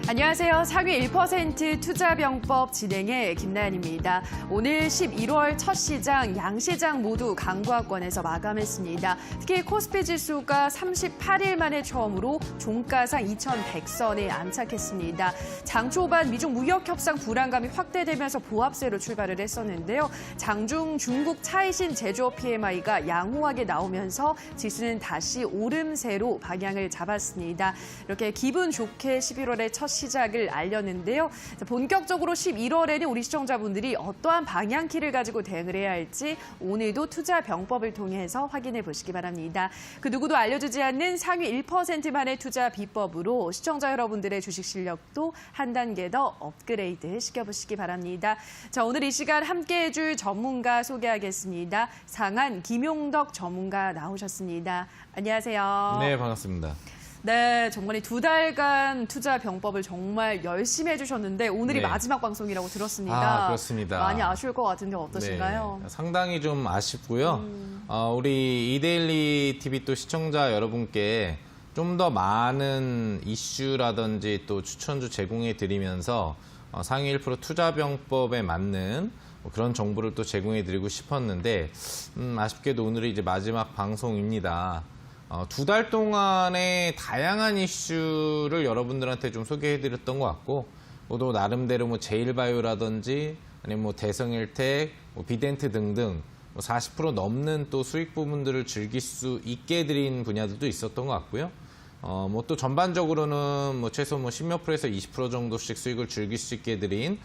안녕하세요. 상위 1% 투자병법 진행의 김나연입니다. 오늘 11월 첫 시장, 양시장 모두 강보합권에서 마감했습니다. 특히 코스피 지수가 38일 만에 처음으로 종가상 2,100선에 안착했습니다. 장 초반 미중 무역 협상 불안감이 확대되면서 보합세로 출발을 했었는데요. 장중 중국 차이신 제조업 PMI가 양호하게 나오면서 지수는 다시 오름세로 방향을 잡았습니다. 이렇게 기분 좋게 11월의 첫 시작을 알렸는데요. 본격적으로 11월에는 우리 시청자분들이 어떠한 방향키를 가지고 대응을 해야 할지 오늘도 투자 병법을 통해서 확인해 보시기 바랍니다. 그 누구도 알려주지 않는 상위 1%만의 투자 비법으로 시청자 여러분들의 주식 실력도 한 단계 더 업그레이드 시켜보시기 바랍니다. 자, 오늘 이 시간 함께해 줄 전문가 소개하겠습니다. 상한 김용덕 전문가 나오셨습니다. 안녕하세요. 네, 반갑습니다. 네, 정말 두 달간 투자 병법을 정말 열심히 해주셨는데 오늘이 네. 마지막 방송이라고 들었습니다. 그렇습니다. 많이 아쉬울 것 같은데 어떠신가요? 네, 상당히 좀 아쉽고요. 우리 이데일리 TV 또 시청자 여러분께 좀 더 많은 이슈라든지 또 추천주 제공해 드리면서 상위 1% 투자 병법에 맞는 그런 정보를 또 제공해 드리고 싶었는데 아쉽게도 오늘이 이제 마지막 방송입니다. 두 달 동안의 다양한 이슈를 여러분들한테 좀 소개해드렸던 것 같고, 또 나름대로 뭐 제일바이오라든지 아니면 뭐 대성일텍, 뭐 비덴트 등등 40% 넘는 또 수익 부분들을 즐길 수 있게 해드린 분야들도 있었던 것 같고요. 뭐 또 전반적으로는 뭐 최소 뭐 10몇 %에서 20% 정도씩 수익을 즐길 수 있게 해드린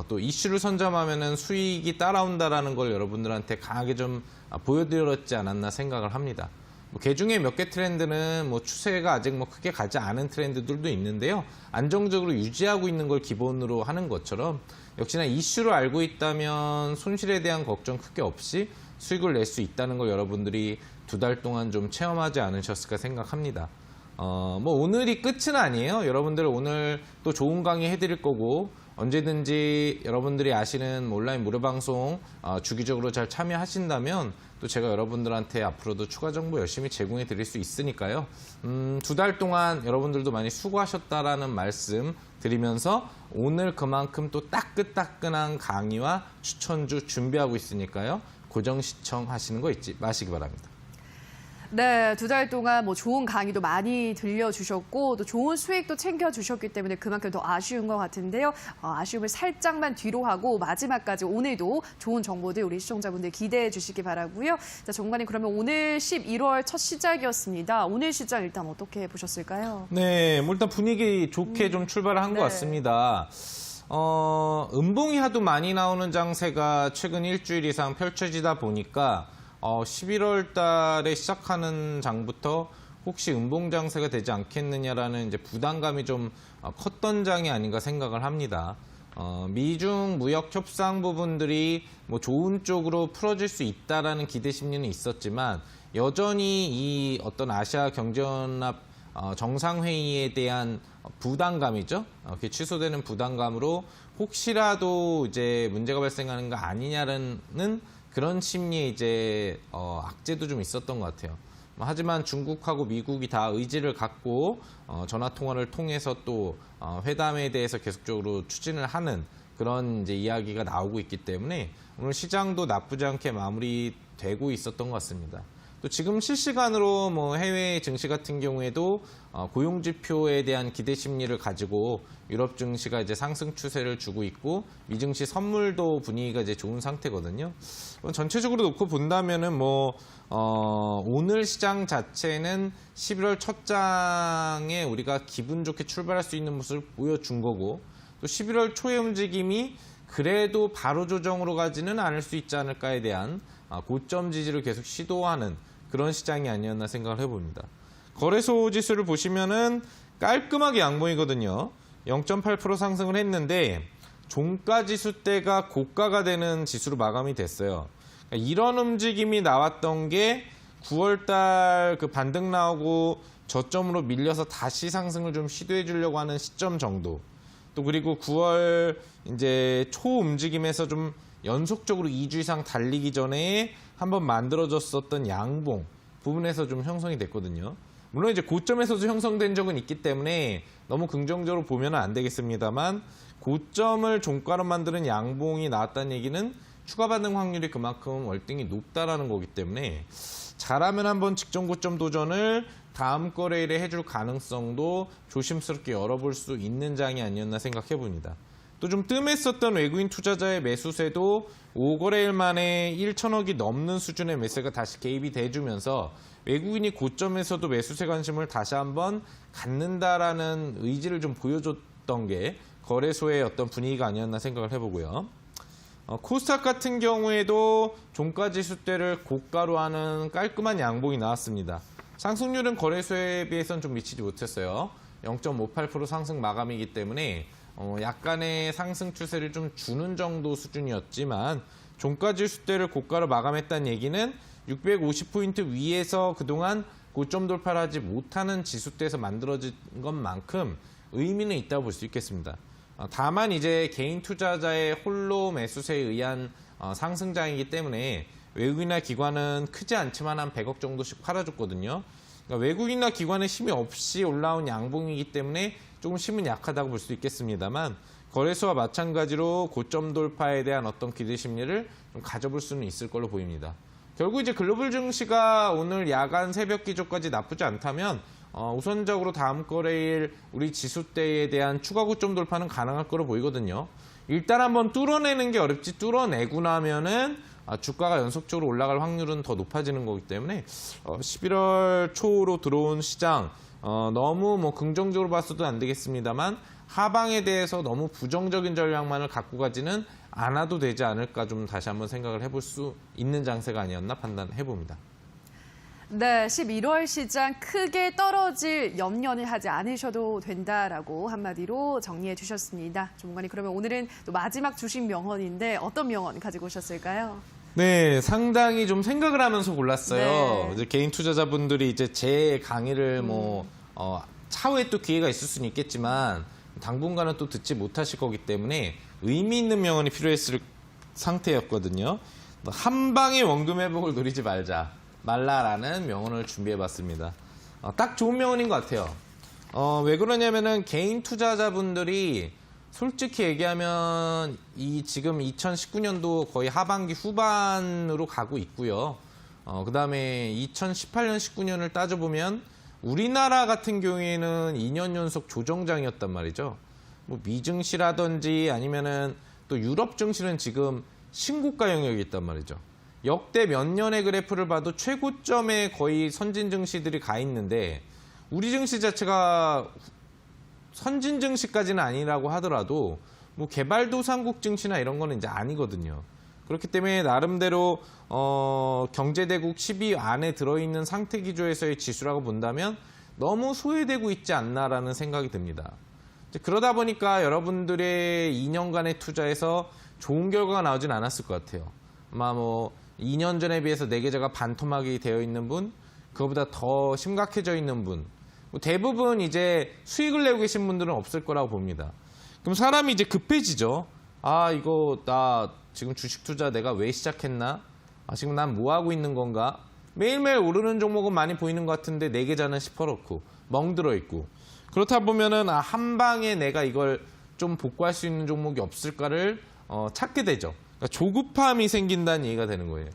또 이슈를 선점하면은 수익이 따라온다라는 걸 여러분들한테 강하게 좀 보여드렸지 않았나 생각을 합니다. 그 중에 몇 개 트렌드는 뭐 추세가 아직 뭐 크게 가지 않은 트렌드들도 있는데요. 안정적으로 유지하고 있는 걸 기본으로 하는 것처럼 역시나 이슈를 알고 있다면 손실에 대한 걱정 크게 없이 수익을 낼 수 있다는 걸 여러분들이 두 달 동안 좀 체험하지 않으셨을까 생각합니다. 뭐 오늘이 끝은 아니에요. 여러분들 오늘 또 좋은 강의 해드릴 거고 언제든지 여러분들이 아시는 온라인 무료 방송 주기적으로 잘 참여하신다면 또 제가 여러분들한테 앞으로도 추가 정보 열심히 제공해 드릴 수 있으니까요. 두 달 동안 여러분들도 많이 수고하셨다라는 말씀 드리면서 오늘 그만큼 또 따끈따끈한 강의와 추천주 준비하고 있으니까요. 고정 시청하시는 거 잊지 마시기 바랍니다. 네, 두 달 동안 뭐 좋은 강의도 많이 들려주셨고 또 좋은 수익도 챙겨주셨기 때문에 그만큼 더 아쉬운 것 같은데요. 아쉬움을 살짝만 뒤로 하고 마지막까지 오늘도 좋은 정보들 우리 시청자분들 기대해 주시기 바라고요. 자, 정관님 그러면 오늘 11월 첫 시작이었습니다. 오늘 시장 일단 어떻게 보셨을까요? 네, 뭐 일단 분위기 좋게 좀 출발을 한 것 같습니다. 음봉이 하도 많이 나오는 장세가 최근 일주일 이상 펼쳐지다 보니까 11월 달에 시작하는 장부터 혹시 음봉 장세가 되지 않겠느냐라는 이제 부담감이 좀 컸던 장이 아닌가 생각을 합니다. 미중 무역 협상 부분들이 뭐 좋은 쪽으로 풀어질 수 있다라는 기대 심리는 있었지만 여전히 이 어떤 아시아 경제연합 정상회의에 대한 부담감이죠. 이렇게 취소되는 부담감으로 혹시라도 이제 문제가 발생하는 거 아니냐는 그런 심리에 이제 악재도 좀 있었던 것 같아요. 하지만 중국하고 미국이 다 의지를 갖고 전화 통화를 통해서 또 회담에 대해서 계속적으로 추진을 하는 그런 이제 이야기가 나오고 있기 때문에 오늘 시장도 나쁘지 않게 마무리되고 있었던 것 같습니다. 또 지금 실시간으로 뭐 해외 증시 같은 경우에도 고용 지표에 대한 기대 심리를 가지고 유럽 증시가 이제 상승 추세를 주고 있고 미증시 선물도 분위기가 이제 좋은 상태거든요. 전체적으로 놓고 본다면은 뭐 오늘 시장 자체는 11월 첫 장에 우리가 기분 좋게 출발할 수 있는 모습을 보여준 거고 또 11월 초의 움직임이 그래도 바로 조정으로 가지는 않을 수 있지 않을까에 대한 고점 지지를 계속 시도하는 그런 시장이 아니었나 생각을 해봅니다. 거래소 지수를 보시면은 깔끔하게 양봉이거든요. 0.8% 상승을 했는데 종가 지수 때가 고가가 되는 지수로 마감이 됐어요. 그러니까 이런 움직임이 나왔던 게 9월달 그 반등 나오고 저점으로 밀려서 다시 상승을 좀 시도해 주려고 하는 시점 정도. 또 그리고 9월 이제 초 움직임에서 좀 연속적으로 2주 이상 달리기 전에 한번 만들어졌었던 양봉 부분에서 좀 형성이 됐거든요. 물론 이제 고점에서도 형성된 적은 있기 때문에 너무 긍정적으로 보면 안 되겠습니다만 고점을 종가로 만드는 양봉이 나왔다는 얘기는 추가 반등 확률이 그만큼 월등히 높다라는 거기 때문에 잘하면 한번 직전 고점 도전을 다음 거래일에 해줄 가능성도 조심스럽게 열어볼 수 있는 장이 아니었나 생각해 봅니다. 또 좀 뜸했었던 외국인 투자자의 매수세도 5거래일 만에 1천억이 넘는 수준의 매수가 다시 개입이 돼주면서 외국인이 고점에서도 매수세 관심을 다시 한번 갖는다라는 의지를 좀 보여줬던 게 거래소의 어떤 분위기가 아니었나 생각을 해보고요. 코스닥 같은 경우에도 종가 지수대를 고가로 하는 깔끔한 양봉이 나왔습니다. 상승률은 거래소에 비해서는 좀 미치지 못했어요. 0.58% 상승 마감이기 때문에 약간의 상승 추세를 좀 주는 정도 수준이었지만 종가 지수대를 고가로 마감했다는 얘기는 650포인트 위에서 그동안 고점 돌파를 하지 못하는 지수대에서 만들어진 것만큼 의미는 있다고 볼 수 있겠습니다. 다만 이제 개인 투자자의 홀로 매수세에 의한 상승장이기 때문에 외국인이나 기관은 크지 않지만 한 100억 정도씩 팔아줬거든요. 그러니까 외국인이나 기관의 힘이 없이 올라온 양봉이기 때문에 조금 힘은 약하다고 볼 수 있겠습니다만 거래소와 마찬가지로 고점 돌파에 대한 어떤 기대 심리를 좀 가져볼 수는 있을 걸로 보입니다. 결국 이제 글로벌 증시가 오늘 야간 새벽 기조까지 나쁘지 않다면 우선적으로 다음 거래일 우리 지수대에 대한 추가 고점 돌파는 가능할 거로 보이거든요. 일단 한번 뚫어내는 게 어렵지 뚫어내고 나면은 주가가 연속적으로 올라갈 확률은 더 높아지는 거기 때문에 11월 초로 들어온 시장 너무 뭐 긍정적으로 봤어도 안 되겠습니다만 하방에 대해서 너무 부정적인 전략만을 갖고 가지는 않아도 되지 않을까 좀 다시 한번 생각을 해볼 수 있는 장세가 아니었나 판단해 봅니다. 네, 11월 시장 크게 떨어질 염려는 하지 않으셔도 된다라고 한마디로 정리해 주셨습니다. 전문가님, 그러면 오늘은 또 마지막 주식 명언인데 어떤 명언 가지고 오셨을까요? 네, 상당히 좀 생각을 하면서 골랐어요. 네. 이제 개인 투자자분들이 이제 제 강의를 차후에 또 기회가 있을 수는 있겠지만 당분간은 또 듣지 못하실 거기 때문에 의미 있는 명언이 필요했을 상태였거든요. 한 방에 원금 회복을 노리지 말라라는 명언을 준비해봤습니다. 딱 좋은 명언인 것 같아요. 왜 그러냐면은 개인 투자자분들이 솔직히 얘기하면 지금 2019년도 거의 하반기 후반으로 가고 있고요. 그 다음에 2018년, 19년을 따져보면 우리나라 같은 경우에는 2년 연속 조정장이었단 말이죠. 뭐 미증시라든지 아니면은 또 유럽 증시는 지금 신고가 영역이 있단 말이죠. 역대 몇 년의 그래프를 봐도 최고점에 거의 선진 증시들이 가 있는데 우리 증시 자체가 선진 증시까지는 아니라고 하더라도 뭐 개발도상국 증시나 이런 거는 이제 아니거든요. 그렇기 때문에 나름대로 경제대국 10위 안에 들어있는 상태 기조에서의 지수라고 본다면 너무 소외되고 있지 않나라는 생각이 듭니다. 그러다 보니까 여러분들의 2년간의 투자에서 좋은 결과가 나오진 않았을 것 같아요. 아마 뭐 2년 전에 비해서 내 계좌가 반토막이 되어 있는 분, 그거보다 더 심각해져 있는 분, 대부분 이제 수익을 내고 계신 분들은 없을 거라고 봅니다. 그럼 사람이 이제 급해지죠. 이거 나 지금 주식 투자 내가 왜 시작했나? 지금 난 뭐 하고 있는 건가? 매일매일 오르는 종목은 많이 보이는 것 같은데 내 계좌는 시퍼렇고 멍들어 있고 그렇다 보면은 한 방에 내가 이걸 좀 복구할 수 있는 종목이 없을까를 찾게 되죠. 그러니까 조급함이 생긴다는 얘기가 되는 거예요.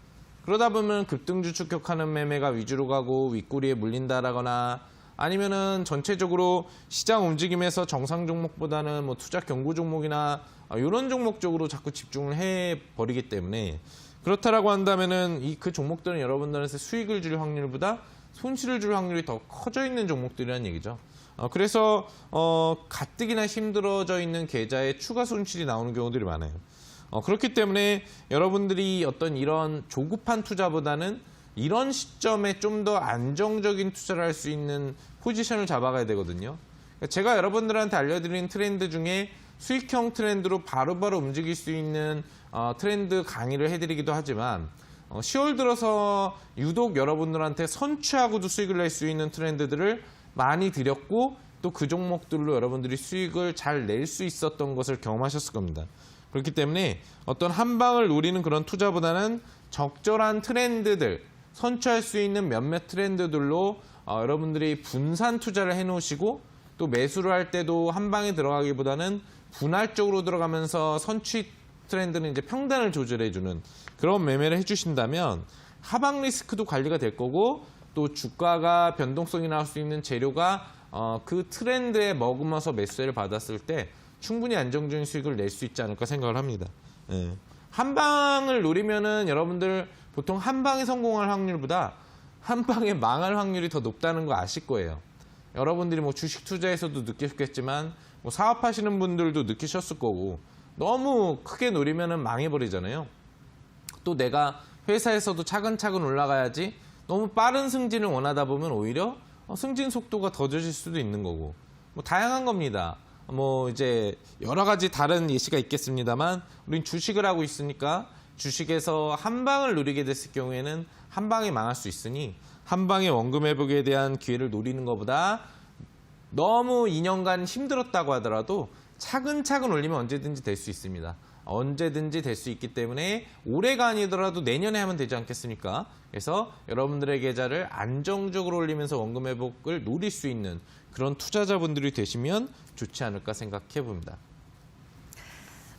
그러다 보면 급등주 추격하는 매매가 위주로 가고 윗꼬리에 물린다라거나 아니면은 전체적으로 시장 움직임에서 정상 종목보다는 뭐 투자 경고 종목이나 이런 종목 쪽으로 자꾸 집중을 해버리기 때문에 그렇다라고 한다면은 그 종목들은 여러분들한테 수익을 줄 확률보다 손실을 줄 확률이 더 커져 있는 종목들이라는 얘기죠. 그래서 가뜩이나 힘들어져 있는 계좌에 추가 손실이 나오는 경우들이 많아요. 그렇기 때문에 여러분들이 어떤 이런 조급한 투자보다는 이런 시점에 좀 더 안정적인 투자를 할 수 있는 포지션을 잡아가야 되거든요. 제가 여러분들한테 알려드린 트렌드 중에 수익형 트렌드로 바로바로 움직일 수 있는 트렌드 강의를 해드리기도 하지만 10월 들어서 유독 여러분들한테 선취하고도 수익을 낼 수 있는 트렌드들을 많이 드렸고 또 그 종목들로 여러분들이 수익을 잘 낼 수 있었던 것을 경험하셨을 겁니다. 그렇기 때문에 어떤 한 방을 노리는 그런 투자보다는 적절한 트렌드들, 선취할 수 있는 몇몇 트렌드들로 여러분들이 분산 투자를 해놓으시고 또 매수를 할 때도 한 방에 들어가기보다는 분할적으로 들어가면서 선취 트렌드는 이제 평단을 조절해주는 그런 매매를 해주신다면 하방 리스크도 관리가 될 거고 또 주가가 변동성이 나올 수 있는 재료가 그 트렌드에 머금어서 매수세를 받았을 때 충분히 안정적인 수익을 낼 수 있지 않을까 생각을 합니다. 예. 한 방을 노리면은 여러분들 보통 한 방에 성공할 확률보다 한 방에 망할 확률이 더 높다는 거 아실 거예요. 여러분들이 뭐 주식 투자에서도 느끼셨겠지만 뭐 사업하시는 분들도 느끼셨을 거고 너무 크게 노리면은 망해버리잖아요. 또 내가 회사에서도 차근차근 올라가야지 너무 빠른 승진을 원하다 보면 오히려 승진 속도가 더뎌질 수도 있는 거고 뭐 다양한 겁니다. 뭐 이제 여러 가지 다른 예시가 있겠습니다만 우린 주식을 하고 있으니까 주식에서 한 방을 노리게 됐을 경우에는 한 방에 망할 수 있으니 한 방에 원금 회복에 대한 기회를 노리는 것보다 너무 2년간 힘들었다고 하더라도 차근차근 올리면 언제든지 될 수 있습니다. 언제든지 될 수 있기 때문에 올해가 아니더라도 내년에 하면 되지 않겠습니까? 그래서 여러분들의 계좌를 안정적으로 올리면서 원금 회복을 노릴 수 있는 그런 투자자분들이 되시면 좋지 않을까 생각해 봅니다.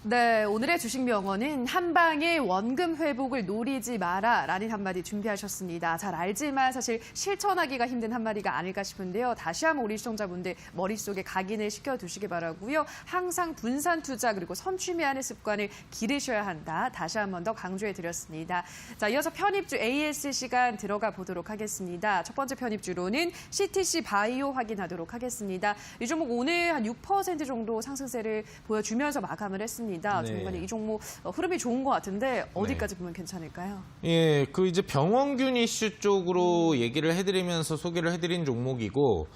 네, 오늘의 주식 명언은 한 방에 원금 회복을 노리지 마라라는 한마디 준비하셨습니다. 잘 알지만 사실 실천하기가 힘든 한마디가 아닐까 싶은데요. 다시 한번 우리 시청자분들 머릿속에 각인을 시켜두시기 바라고요. 항상 분산 투자 그리고 선취매하는 습관을 기르셔야 한다. 다시 한번 더 강조해드렸습니다. 자, 이어서 편입주 AS 시간 들어가 보도록 하겠습니다. 첫 번째 편입주로는 CTC 바이오 확인하도록 하겠습니다. 이 종목 오늘 한 6% 정도 상승세를 보여주면서 마감을 했습니다. 네. 정말 이 종목 흐름이 좋은 것 같은데 어디까지 보면 괜찮을까요? 예, 그 이제 병원균 이슈 쪽으로 얘기를 해드리면서 소개를 해드린 종목이고,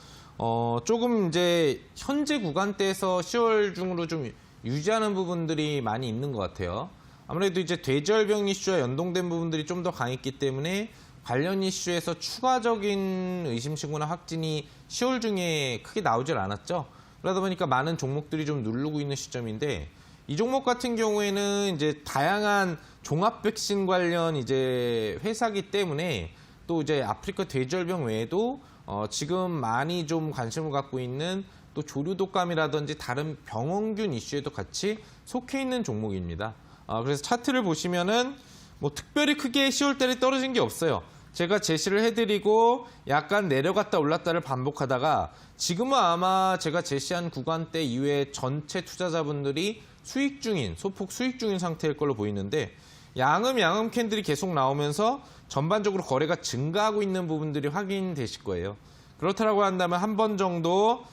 조금 이제 현재 구간대에서 10월 중으로 좀 유지하는 부분들이 많이 있는 것 같아요. 아무래도 이제 대절병 이슈와 연동된 부분들이 좀 더 강했기 때문에 관련 이슈에서 추가적인 의심신고나 확진이 10월 중에 크게 나오질 않았죠. 그러다 보니까 많은 종목들이 좀 누르고 있는 시점인데, 이 종목 같은 경우에는 이제 다양한 종합 백신 관련 이제 회사기 때문에 또 이제 아프리카 돼지열병 외에도 지금 많이 좀 관심을 갖고 있는 또 조류 독감이라든지 다른 병원균 이슈에도 같이 속해 있는 종목입니다. 그래서 차트를 보시면은 뭐 특별히 크게 10월 달에 떨어진 게 없어요. 제가 제시를 해드리고 약간 내려갔다 올랐다를 반복하다가 지금은 아마 제가 제시한 구간대 이후에 전체 투자자분들이 수익 중인, 소폭 수익 중인 상태일 걸로 보이는데 양음 캔들이 계속 나오면서 전반적으로 거래가 증가하고 있는 부분들이 확인되실 거예요. 그렇다고 한다면 한 번 정도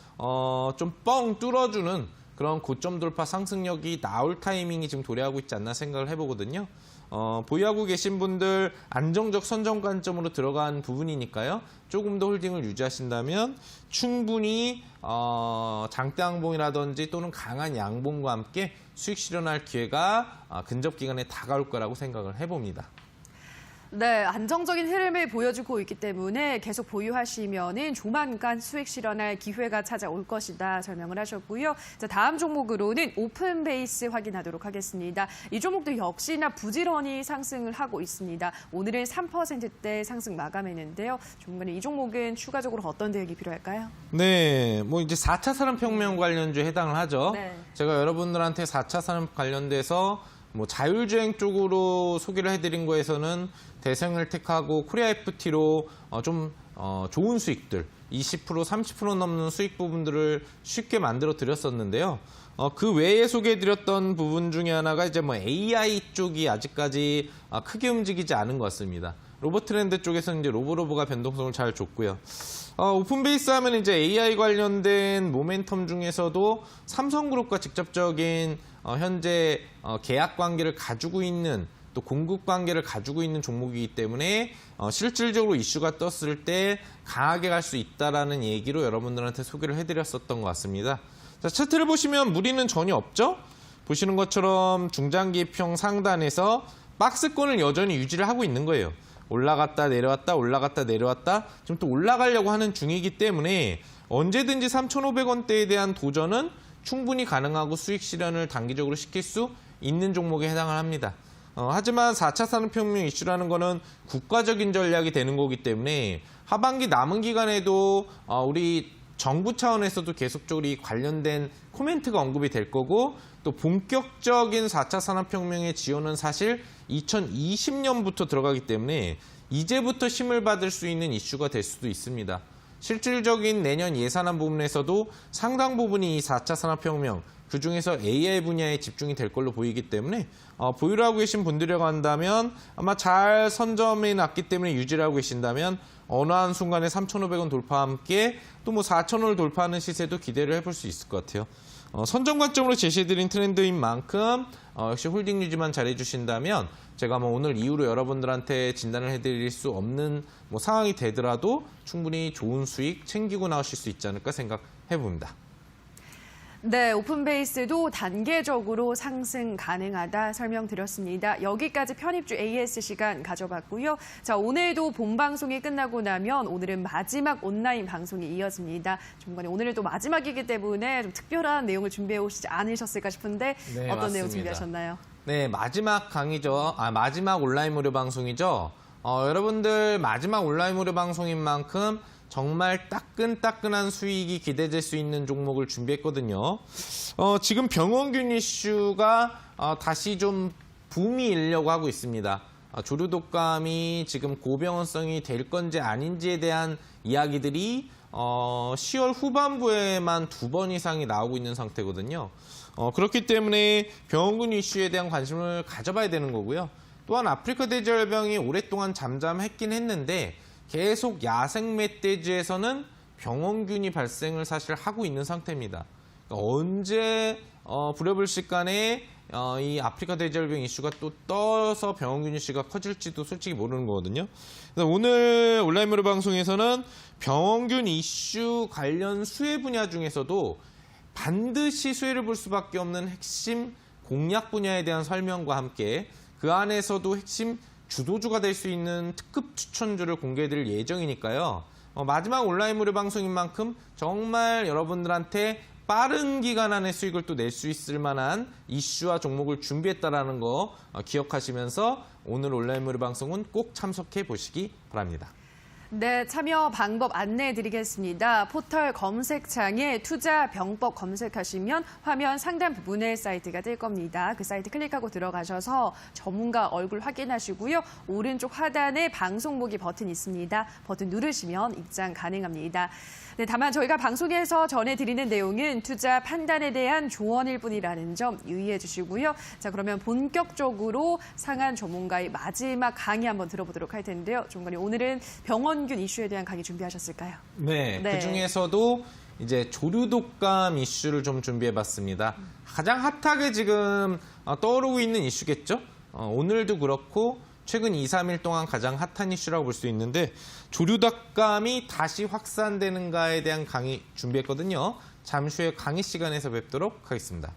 좀 뻥 뚫어주는 그런 고점 돌파 상승력이 나올 타이밍이 지금 도래하고 있지 않나 생각을 해보거든요. 보유하고 계신 분들 안정적 선정 관점으로 들어간 부분이니까요. 조금 더 홀딩을 유지하신다면 충분히 장대 양봉이라든지 또는 강한 양봉과 함께 수익 실현할 기회가 근접 기간에 다가올 거라고 생각을 해봅니다. 네, 안정적인 흐름을 보여주고 있기 때문에 계속 보유하시면은 조만간 수익 실현할 기회가 찾아올 것이다 설명을 하셨고요. 자, 다음 종목으로는 오픈베이스 확인하도록 하겠습니다. 이 종목도 역시나 부지런히 상승을 하고 있습니다. 오늘은 3%대 상승 마감했는데요. 조만간 이 종목은 추가적으로 어떤 대응이 필요할까요? 네, 뭐 이제 4차 산업혁명 관련주에 해당을 하죠. 네. 제가 여러분들한테 4차 산업 관련돼서 뭐 자율주행 쪽으로 소개를 해드린 거에서는 대성을 택하고 코리아 FT로 좀 좋은 수익들 20% 30% 넘는 수익 부분들을 쉽게 만들어 드렸었는데요. 그 외에 소개해드렸던 부분 중에 하나가 이제 뭐 AI 쪽이 아직까지 크게 움직이지 않은 것 같습니다. 로봇 트렌드 쪽에서는 이제 로보가 변동성을 잘 줬고요. 오픈베이스 하면 이제 AI 관련된 모멘텀 중에서도 삼성그룹과 직접적인 현재 계약 관계를 가지고 있는 또 공급 관계를 가지고 있는 종목이기 때문에 실질적으로 이슈가 떴을 때 강하게 갈 수 있다라는 얘기로 여러분들한테 소개를 해드렸었던 것 같습니다. 자, 차트를 보시면 무리는 전혀 없죠? 보시는 것처럼 중장기평 상단에서 박스권을 여전히 유지를 하고 있는 거예요. 올라갔다 내려왔다 올라갔다 내려왔다 지금 또 올라가려고 하는 중이기 때문에 언제든지 3,500원대에 대한 도전은 충분히 가능하고 수익 실현을 단기적으로 시킬 수 있는 종목에 해당을 합니다. 하지만 4차 산업혁명 이슈라는 거는 국가적인 전략이 되는 거기 때문에 하반기 남은 기간에도 우리 정부 차원에서도 계속적으로 이 관련된 코멘트가 언급이 될 거고 또 본격적인 4차 산업혁명의 지원은 사실 2020년부터 들어가기 때문에 이제부터 힘을 받을 수 있는 이슈가 될 수도 있습니다. 실질적인 내년 예산안 부분에서도 상당 부분이 이 4차 산업혁명, 그중에서 AI 분야에 집중이 될 걸로 보이기 때문에 보유를 하고 계신 분들이라고 한다면 아마 잘 선점해 놨기 때문에 유지를 하고 계신다면 어느 한 순간에 3,500원 돌파와 함께 또 뭐 4,000원을 돌파하는 시세도 기대를 해볼 수 있을 것 같아요. 선점 관점으로 제시해드린 트렌드인 만큼 역시 홀딩 유지만 잘해주신다면 제가 뭐 오늘 이후로 여러분들한테 진단을 해드릴 수 없는 뭐 상황이 되더라도 충분히 좋은 수익 챙기고 나오실 수 있지 않을까 생각해 봅니다. 네, 오픈베이스도 단계적으로 상승 가능하다 설명드렸습니다. 여기까지 편입주 AS 시간 가져봤고요. 자, 오늘도 본방송이 끝나고 나면 오늘은 마지막 온라인 방송이 이어집니다. 중간에 오늘은 또 마지막이기 때문에 좀 특별한 내용을 준비해 오시지 않으셨을까 싶은데 네, 어떤 맞습니다. 내용 준비하셨나요? 네, 마지막 강의죠. 마지막 온라인 무료 방송이죠. 여러분들 마지막 온라인 무료 방송인 만큼 정말 따끈따끈한 수익이 기대될 수 있는 종목을 준비했거든요. 지금 병원균 이슈가 다시 좀 붐이 일려고 하고 있습니다. 조류 독감이 지금 고병원성이 될 건지 아닌지에 대한 이야기들이 10월 후반부에만 2번 이상이 나오고 있는 상태거든요. 그렇기 때문에 병원균 이슈에 대한 관심을 가져봐야 되는 거고요. 또한 아프리카 돼지열병이 오랫동안 잠잠했긴 했는데 계속 야생 멧돼지에서는 병원균이 발생을 사실 하고 있는 상태입니다. 그러니까 언제 불여불식간에 이 아프리카 돼지열병 이슈가 또 떠서 병원균 이슈가 커질지도 솔직히 모르는 거거든요. 그래서 오늘 온라인 무료 방송에서는 병원균 이슈 관련 수혜 분야 중에서도 반드시 수혜를 볼 수밖에 없는 핵심 공략 분야에 대한 설명과 함께 그 안에서도 핵심 주도주가 될 수 있는 특급 추천주를 공개해드릴 예정이니까요. 마지막 온라인 무료 방송인 만큼 정말 여러분들한테 빠른 기간 안에 수익을 또 낼 수 있을 만한 이슈와 종목을 준비했다는 거 기억하시면서 오늘 온라인 무료 방송은 꼭 참석해 보시기 바랍니다. 네, 참여 방법 안내해 드리겠습니다. 포털 검색창에 투자 병법 검색하시면 화면 상단 부분에 사이트가 뜰 겁니다. 그 사이트 클릭하고 들어가셔서 전문가 얼굴 확인하시고요. 오른쪽 하단에 방송 보기 버튼 있습니다. 버튼 누르시면 입장 가능합니다. 네, 다만 저희가 방송에서 전해드리는 내용은 투자 판단에 대한 조언일 뿐이라는 점 유의해 주시고요. 자, 그러면 본격적으로 상한 전문가의 마지막 강의 한번 들어보도록 할 텐데요. 전문가님, 오늘은 병원균 이슈에 대한 강의 준비하셨을까요? 네, 네. 그중에서도 이제 조류 독감 이슈를 좀 준비해봤습니다. 가장 핫하게 지금 떠오르고 있는 이슈겠죠? 오늘도 그렇고 최근 2, 3일 동안 가장 핫한 이슈라고 볼 수 있는데 조류 독감이 다시 확산되는가에 대한 강의 준비했거든요. 잠시 후에 강의 시간에서 뵙도록 하겠습니다.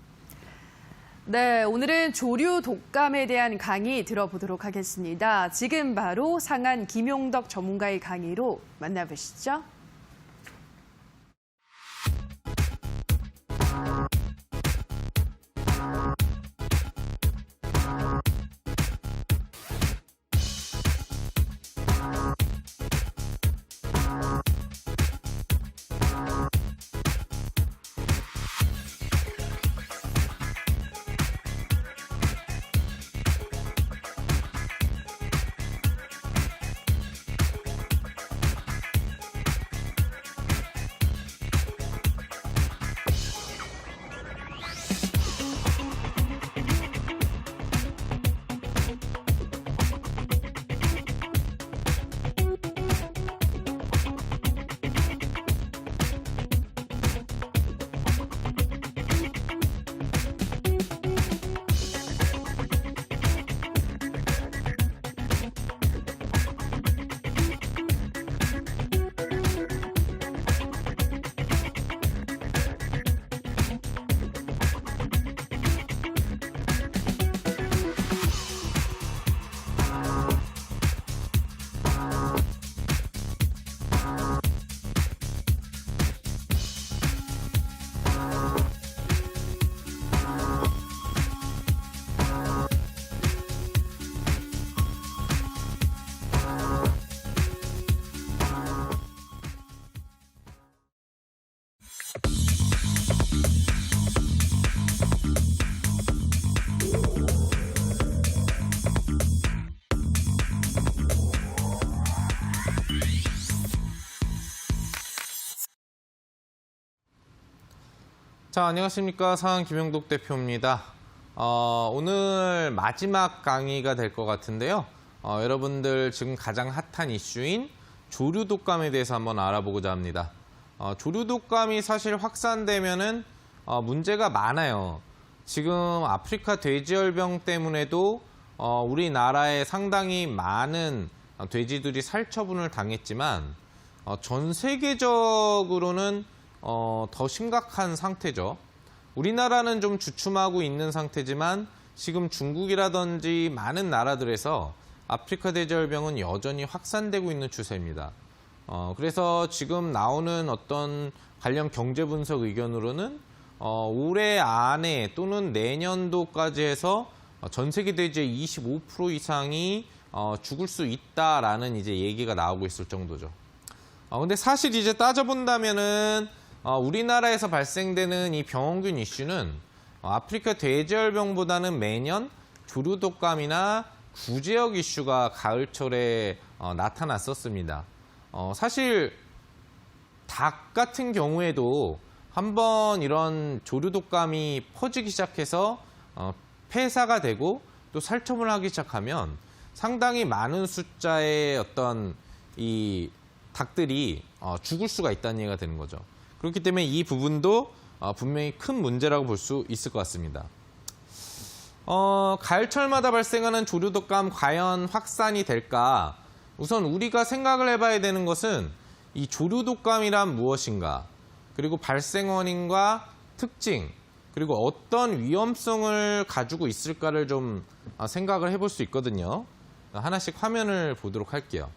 네, 오늘은 조류 독감에 대한 강의 들어보도록 하겠습니다. 지금 바로 상한 김용덕 전문가의 강의로 만나보시죠. 자, 안녕하십니까. 상한 김영독 대표입니다. 오늘 마지막 강의가 될 것 같은데요. 여러분들 지금 가장 핫한 이슈인 조류 독감에 대해서 한번 알아보고자 합니다. 조류 독감이 사실 확산되면은 문제가 많아요. 지금 아프리카 돼지열병 때문에도 우리나라에 상당히 많은 돼지들이 살처분을 당했지만 전 세계적으로는 더 심각한 상태죠. 우리나라는 좀 주춤하고 있는 상태지만 지금 중국이라든지 많은 나라들에서 아프리카 돼지열병은 여전히 확산되고 있는 추세입니다. 그래서 지금 나오는 어떤 관련 경제 분석 의견으로는 올해 안에 또는 내년도까지 해서 전 세계 돼지의 25% 이상이 죽을 수 있다라는 이제 얘기가 나오고 있을 정도죠. 근데 사실 이제 따져본다면은 우리나라에서 발생되는 이 병원균 이슈는 아프리카 돼지열병보다는 매년 조류 독감이나 구제역 이슈가 가을철에 나타났었습니다. 사실 닭 같은 경우에도 한번 이런 조류 독감이 퍼지기 시작해서 폐사가 되고 또 살처분을 하기 시작하면 상당히 많은 숫자의 어떤 이 닭들이 죽을 수가 있다는 얘기가 되는 거죠. 그렇기 때문에 이 부분도 분명히 큰 문제라고 볼 수 있을 것 같습니다. 가을철마다 발생하는 조류 독감 과연 확산이 될까? 우선 우리가 생각을 해봐야 되는 것은 이 조류 독감이란 무엇인가? 그리고 발생 원인과 특징, 그리고 어떤 위험성을 가지고 있을까를 좀 생각을 해볼 수 있거든요. 하나씩 화면을 보도록 할게요.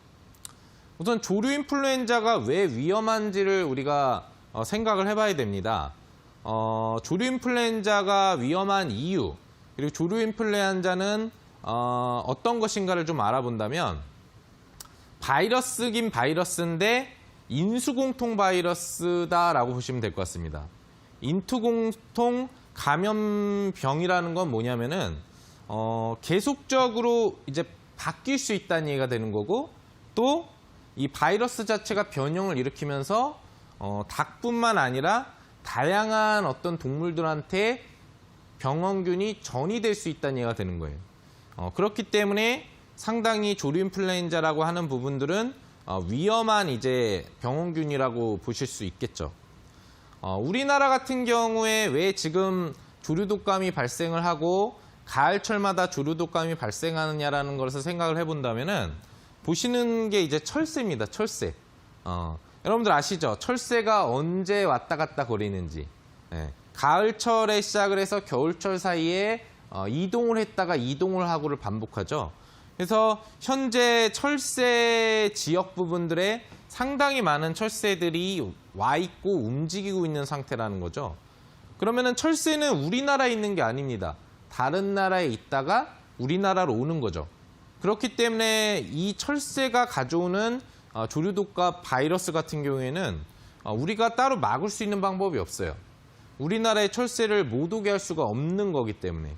우선 조류 인플루엔자가 왜 위험한지를 우리가 생각을 해봐야 됩니다. 조류 인플루엔자가 위험한 이유, 그리고 조류 인플루엔자는 어떤 것인가를 좀 알아본다면 바이러스긴 바이러스인데 인수공통 바이러스다라고 보시면 될 것 같습니다. 인투공통 감염병이라는 건 뭐냐면은 계속적으로 이제 바뀔 수 있다는 얘기가 되는 거고 또 이 바이러스 자체가 변형을 일으키면서 닭뿐만 아니라 다양한 어떤 동물들한테 병원균이 전이될 수 있다는 얘기가 되는 거예요. 그렇기 때문에 상당히 조류 인플루엔자라고 하는 부분들은 위험한 이제 병원균이라고 보실 수 있겠죠. 우리나라 같은 경우에 왜 지금 조류 독감이 발생을 하고 가을철마다 조류 독감이 발생하느냐라는 것을 생각을 해본다면은 보시는 게 이제 철새입니다. 철새. 여러분들 아시죠? 철새가 언제 왔다 갔다 거리는지. 네. 가을철에 시작을 해서 겨울철 사이에 이동을 했다가 이동을 하고를 반복하죠. 그래서 현재 철새 지역 부분들에 상당히 많은 철새들이 와 있고 움직이고 있는 상태라는 거죠. 그러면은 철새는 우리나라에 있는 게 아닙니다. 다른 나라에 있다가 우리나라로 오는 거죠. 그렇기 때문에 이 철새가 가져오는 조류 독감 바이러스 같은 경우에는 우리가 따로 막을 수 있는 방법이 없어요. 우리나라의 철새를 못 오게 할 수가 없는 거기 때문에.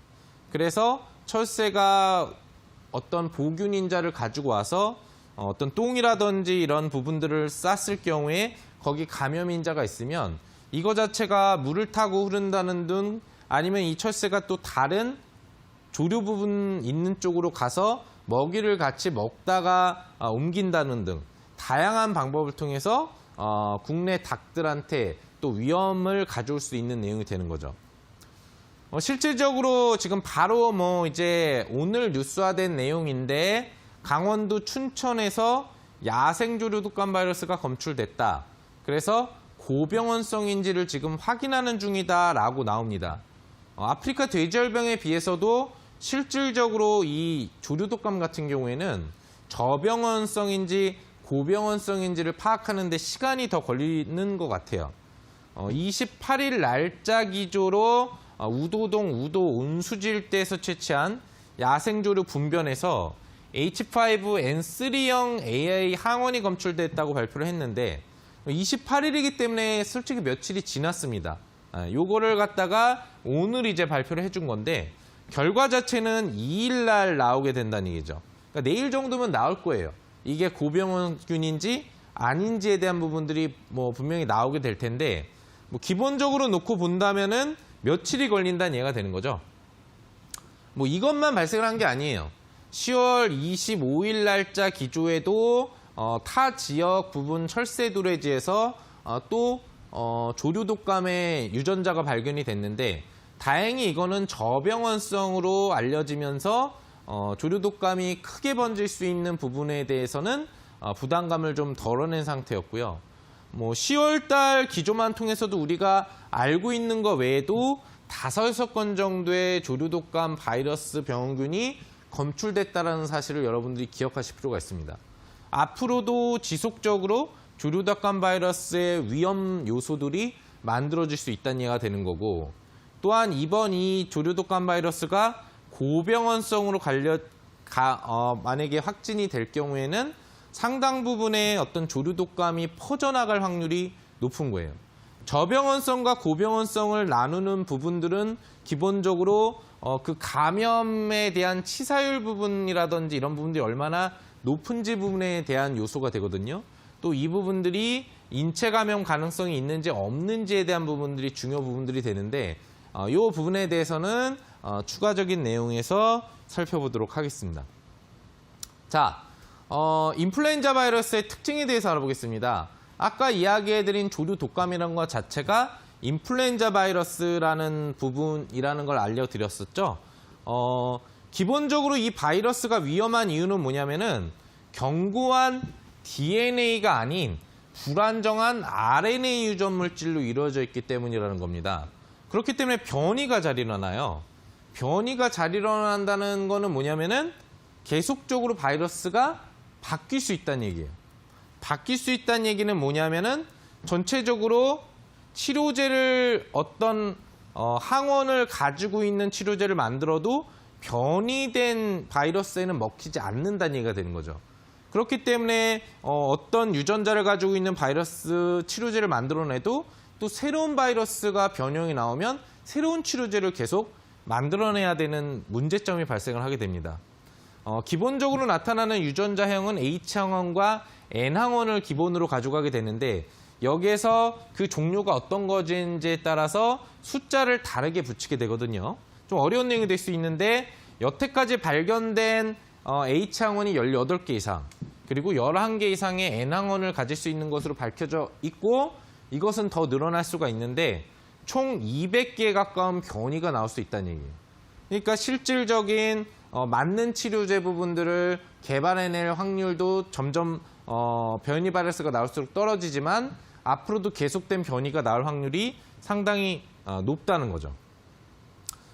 그래서 철새가 어떤 보균인자를 가지고 와서 어떤 똥이라든지 이런 부분들을 쌌을 경우에 거기 감염인자가 있으면 이거 자체가 물을 타고 흐른다는 등 아니면 이 철새가 또 다른 조류 부분 있는 쪽으로 가서 먹이를 같이 먹다가 옮긴다는 등 다양한 방법을 통해서 국내 닭들한테 또 위험을 가져올 수 있는 내용이 되는 거죠. 실질적으로 지금 바로 뭐 이제 오늘 뉴스화된 내용인데 강원도 춘천에서 야생조류 독감 바이러스가 검출됐다. 그래서 고병원성인지를 지금 확인하는 중이다라고 나옵니다. 아프리카 돼지열병에 비해서도 실질적으로 이 조류 독감 같은 경우에는 저병원성인지 고병원성인지를 파악하는 데 시간이 더 걸리는 것 같아요. 28일 날짜 기조로 우도동 우도 온수지 일대에서 채취한 야생조류 분변에서 H5N3형 AI 항원이 검출됐다고 발표를 했는데 28일이기 때문에 솔직히 며칠이 지났습니다. 요거를 갖다가 오늘 이제 발표를 해준 건데 결과 자체는 2일 날 나오게 된다는 얘기죠. 그러니까 내일 정도면 나올 거예요. 이게 고병원균인지 아닌지에 대한 부분들이 뭐 분명히 나오게 될 텐데 뭐 기본적으로 놓고 본다면은 며칠이 걸린다는 얘기가 되는 거죠. 뭐 이것만 발생을 한 게 아니에요. 10월 25일 날짜 기조에도 타 지역 부분 철새 두레지에서 또 조류 독감의 유전자가 발견이 됐는데 다행히 이거는 저병원성으로 알려지면서 조류 독감이 크게 번질 수 있는 부분에 대해서는 부담감을 좀 덜어낸 상태였고요. 뭐 10월 달 기조만 통해서도 우리가 알고 있는 것 외에도 5-6건 정도의 조류 독감 바이러스 병원균이 검출됐다는 사실을 여러분들이 기억하실 필요가 있습니다. 앞으로도 지속적으로 조류 독감 바이러스의 위험 요소들이 만들어질 수 있다는 얘기가 되는 거고 또한 이번 이 조류 독감 바이러스가 고병원성으로 만약에 확진이 될 경우에는 상당 부분의 어떤 조류 독감이 퍼져나갈 확률이 높은 거예요. 저병원성과 고병원성을 나누는 부분들은 기본적으로 그 감염에 대한 치사율 부분이라든지 이런 부분들이 얼마나 높은지 부분에 대한 요소가 되거든요. 또 이 부분들이 인체 감염 가능성이 있는지 없는지에 대한 부분들이 중요 부분들이 되는데 이 부분에 대해서는 추가적인 내용에서 살펴보도록 하겠습니다. 자, 인플루엔자 바이러스의 특징에 대해서 알아보겠습니다. 아까 이야기해드린 조류 독감이라는 것 자체가 인플루엔자 바이러스라는 부분이라는 걸 알려드렸었죠. 기본적으로 이 바이러스가 위험한 이유는 뭐냐면은 견고한 DNA가 아닌 불안정한 RNA 유전 물질로 이루어져 있기 때문이라는 겁니다. 그렇기 때문에 변이가 잘 일어나요. 변이가 잘 일어난다는 거는 뭐냐면은 계속적으로 바이러스가 바뀔 수 있다는 얘기예요. 바뀔 수 있다는 얘기는 뭐냐면은 전체적으로 치료제를 어떤 항원을 가지고 있는 치료제를 만들어도 변이된 바이러스에는 먹히지 않는다는 얘기가 되는 거죠. 그렇기 때문에 어떤 유전자를 가지고 있는 바이러스 치료제를 만들어내도 또 새로운 바이러스가 변형이 나오면 새로운 치료제를 계속 만들어내야 되는 문제점이 발생을 하게 됩니다. 기본적으로 나타나는 유전자형은 H항원과 N항원을 기본으로 가져가게 되는데 여기에서 그 종류가 어떤 것인지에 따라서 숫자를 다르게 붙이게 되거든요. 좀 어려운 내용이 될 수 있는데 여태까지 발견된 H항원이 18개 이상 그리고 11개 이상의 N항원을 가질 수 있는 것으로 밝혀져 있고 이것은 더 늘어날 수가 있는데 총 200개에 가까운 변이가 나올 수 있다는 얘기예요. 그러니까 실질적인 맞는 치료제 부분들을 개발해낼 확률도 점점 변이 바이러스가 나올수록 떨어지지만 앞으로도 계속된 변이가 나올 확률이 상당히 높다는 거죠.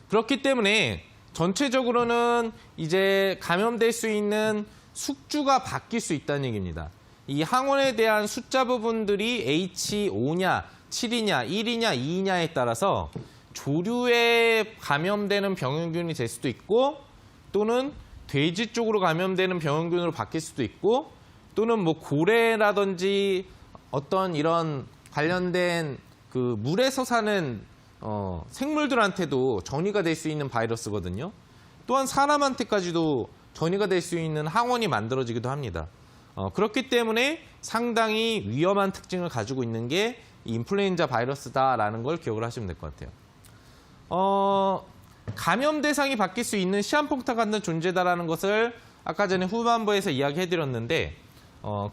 그렇기 때문에 전체적으로는 이제 감염될 수 있는 숙주가 바뀔 수 있다는 얘기입니다. 이 항원에 대한 숫자 부분들이 H5냐, 7이냐, 1이냐, 2이냐에 따라서 조류에 감염되는 병원균이 될 수도 있고 또는 돼지 쪽으로 감염되는 병원균으로 바뀔 수도 있고 또는 뭐 고래라든지 어떤 이런 관련된 그 물에서 사는 생물들한테도 전이가 될 수 있는 바이러스거든요. 또한 사람한테까지도 전이가 될 수 있는 항원이 만들어지기도 합니다. 그렇기 때문에 상당히 위험한 특징을 가지고 있는 게 인플루엔자 바이러스다라는 걸 기억을 하시면 될 것 같아요. 감염 대상이 바뀔 수 있는 시한폭탄 같은 존재다라는 것을 아까 전에 후반부에서 이야기해드렸는데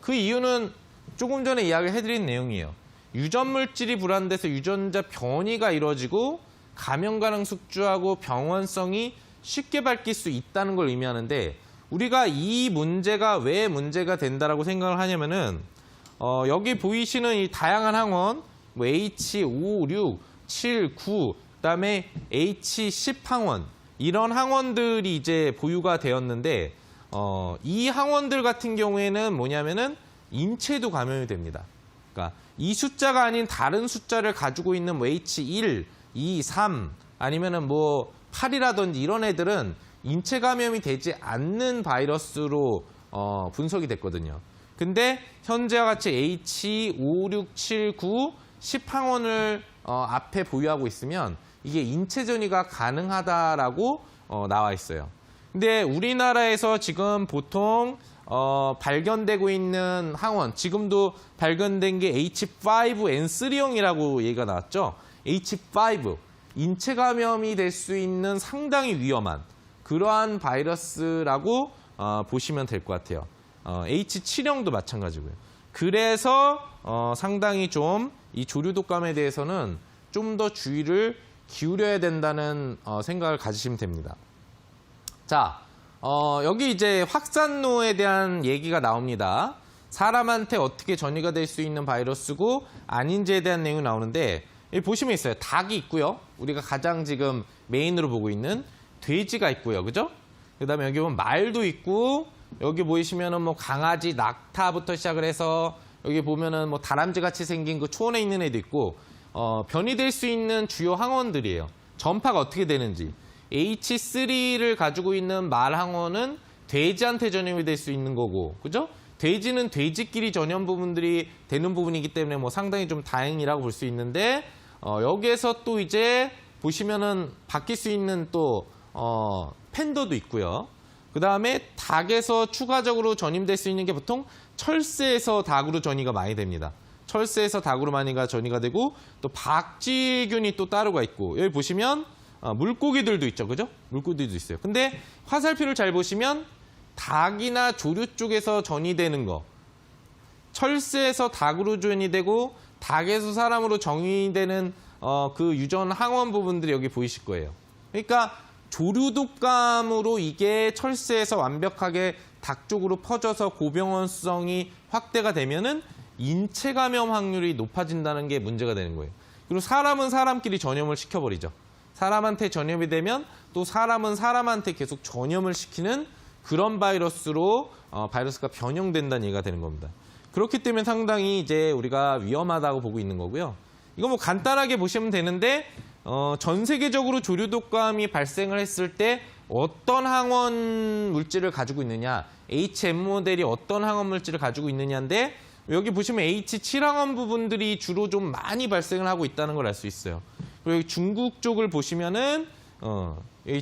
그 이유는 조금 전에 이야기해드린 내용이에요. 유전 물질이 불안돼서 유전자 변이가 이루어지고 감염 가능 숙주하고 병원성이 쉽게 바뀔 수 있다는 걸 의미하는데 우리가 이 문제가 왜 문제가 된다라고 생각을 하냐면은 여기 보이시는 이 다양한 항원 뭐 H5, 6, 7, 9 그다음에 H10 항원 이런 항원들이 이제 보유가 되었는데 이 항원들 같은 경우에는 뭐냐면은 인체도 감염이 됩니다. 그러니까 이 숫자가 아닌 다른 숫자를 가지고 있는 뭐 H1, 2, 3 아니면은 뭐 8이라든지 이런 애들은 인체 감염이 되지 않는 바이러스로 분석이 됐거든요. 근데 현재와 같이 H5, 6, 7, 9, 10 항원을 앞에 보유하고 있으면 이게 인체 전이가 가능하다라고 나와 있어요. 근데 우리나라에서 지금 보통 발견되고 있는 항원, 지금도 발견된 게 H5N3형이라고 얘기가 나왔죠. H5, 인체 감염이 될 수 있는 상당히 위험한 그러한 바이러스라고 보시면 될 것 같아요. H7형도 마찬가지고요. 그래서 상당히 좀 이 조류 독감에 대해서는 좀 더 주의를 기울여야 된다는 생각을 가지시면 됩니다. 자, 여기 이제 확산로에 대한 얘기가 나옵니다. 사람한테 어떻게 전이가 될 수 있는 바이러스고 아닌지에 대한 내용이 나오는데 여기 보시면 있어요. 닭이 있고요. 우리가 가장 지금 메인으로 보고 있는 돼지가 있고요. 그죠? 그다음에 여기 보면 말도 있고 여기 보이시면은 뭐 강아지, 낙타부터 시작을 해서 여기 보면은 뭐 다람쥐 같이 생긴 그 초원에 있는 애도 있고 변이될 수 있는 주요 항원들이에요. 전파가 어떻게 되는지. H3를 가지고 있는 말 항원은 돼지한테 전염이 될 수 있는 거고, 그죠? 돼지는 돼지끼리 전염 부분들이 되는 부분이기 때문에 뭐 상당히 좀 다행이라고 볼 수 있는데 여기에서 또 이제 보시면은 바뀔 수 있는 또 팬더도 있고요. 그 다음에 닭에서 추가적으로 전임될 수 있는 게 보통 철새에서 닭으로 전이가 많이 됩니다. 철새에서 닭으로 많이가 전이가 되고 또 박쥐균이 또 따로가 있고 여기 보시면 물고기들도 있죠. 그죠? 물고기들도 있어요. 근데 화살표를 잘 보시면 닭이나 조류 쪽에서 전이되는 거 철새에서 닭으로 전이되고 닭에서 사람으로 전이되는 그 유전 항원 부분들이 여기 보이실 거예요. 그러니까 조류 독감으로 이게 철새에서 완벽하게 닭 쪽으로 퍼져서 고병원성이 확대가 되면은 인체 감염 확률이 높아진다는 게 문제가 되는 거예요. 그리고 사람은 사람끼리 전염을 시켜버리죠. 사람한테 전염이 되면 또 사람은 사람한테 계속 전염을 시키는 그런 바이러스로 바이러스가 변형된다는 얘기가 되는 겁니다. 그렇기 때문에 상당히 이제 우리가 위험하다고 보고 있는 거고요. 이거 뭐 간단하게 보시면 되는데 전 세계적으로 조류 독감이 발생을 했을 때 어떤 항원 물질을 가지고 있느냐, HM 모델이 어떤 항원 물질을 가지고 있느냐인데 여기 보시면 H7 항원 부분들이 주로 좀 많이 발생을 하고 있다는 걸 알 수 있어요. 그리고 여기 중국 쪽을 보시면은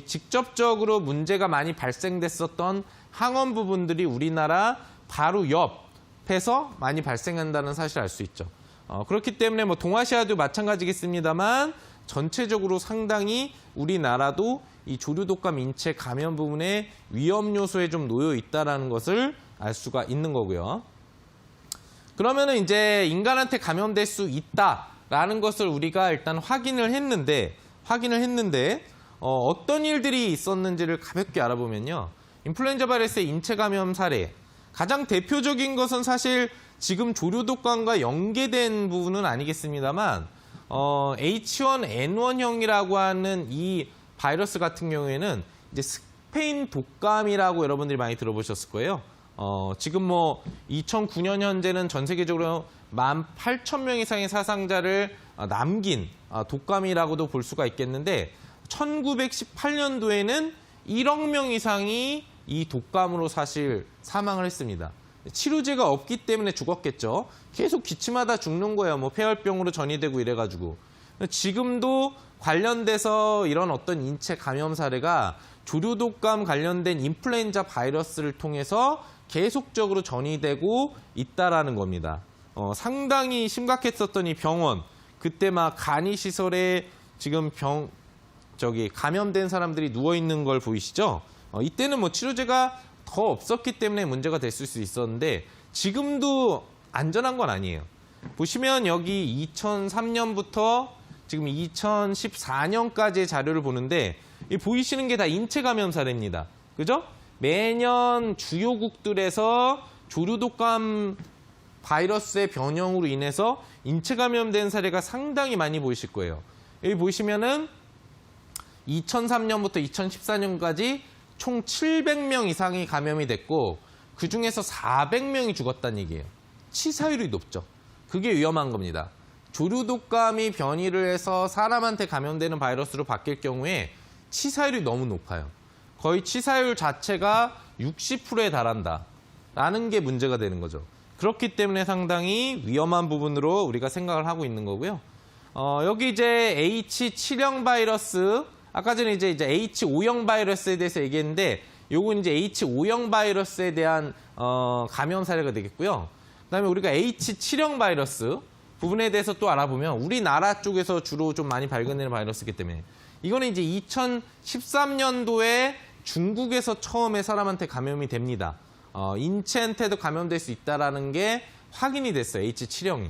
직접적으로 문제가 많이 발생됐었던 항원 부분들이 우리나라 바로 옆에서 많이 발생한다는 사실을 알 수 있죠. 그렇기 때문에 뭐 동아시아도 마찬가지겠습니다만 전체적으로 상당히 우리나라도 이 조류 독감 인체 감염 부분에 위험 요소에 좀 놓여 있다라는 것을 알 수가 있는 거고요. 그러면은 이제 인간한테 감염될 수 있다라는 것을 우리가 일단 확인을 했는데 어떤 일들이 있었는지를 가볍게 알아보면요. 인플루엔자 바이러스의 인체 감염 사례 가장 대표적인 것은 사실 지금 조류 독감과 연계된 부분은 아니겠습니다만 H1N1형이라고 하는 이 바이러스 같은 경우에는 이제 스페인 독감이라고 여러분들이 많이 들어보셨을 거예요. 지금 뭐 2009년 현재는 전 세계적으로 18,000명 이상의 사상자를 남긴 독감이라고도 볼 수가 있겠는데 1918년도에는 1억 명 이상이 이 독감으로 사실 사망을 했습니다. 치료제가 없기 때문에 죽었겠죠. 계속 기침하다 죽는 거예요. 뭐 폐혈병으로 전이되고 이래가지고. 지금도 관련돼서 이런 어떤 인체 감염 사례가 조류 독감 관련된 인플루엔자 바이러스를 통해서 계속적으로 전이되고 있다라는 겁니다. 상당히 심각했었던 이 병원, 그때 막 간이 시설에 지금 감염된 사람들이 누워 있는 걸 보이시죠? 이때는 뭐 치료제가 더 없었기 때문에 문제가 됐을 수 있었는데 지금도 안전한 건 아니에요. 보시면 여기 2003년부터 지금 2014년까지의 자료를 보는데 이 보이시는 게 다 인체 감염 사례입니다. 그죠? 매년 주요국들에서 조류 독감 바이러스의 변형으로 인해서 인체 감염된 사례가 상당히 많이 보이실 거예요. 여기 보시면은 2003년부터 2014년까지 총 700명 이상이 감염이 됐고 그중에서 400명이 죽었다는 얘기예요. 치사율이 높죠. 그게 위험한 겁니다. 조류 독감이 변이를 해서 사람한테 감염되는 바이러스로 바뀔 경우에 치사율이 너무 높아요. 거의 치사율 자체가 60%에 달한다라는 게 문제가 되는 거죠. 그렇기 때문에 상당히 위험한 부분으로 우리가 생각을 하고 있는 거고요. 여기 이제 H7형 바이러스, 아까 전에 이제 H5형 바이러스에 대해서 얘기했는데 요건 이제 H5형 바이러스에 대한 감염 사례가 되겠고요. 그다음에 우리가 H7형 바이러스 부분에 대해서 또 알아보면 우리나라 쪽에서 주로 좀 많이 발견되는 바이러스이기 때문에 이거는 이제 2013년도에 중국에서 처음에 사람한테 감염이 됩니다. 인체한테도 감염될 수 있다라는 게 확인이 됐어요. H7형이.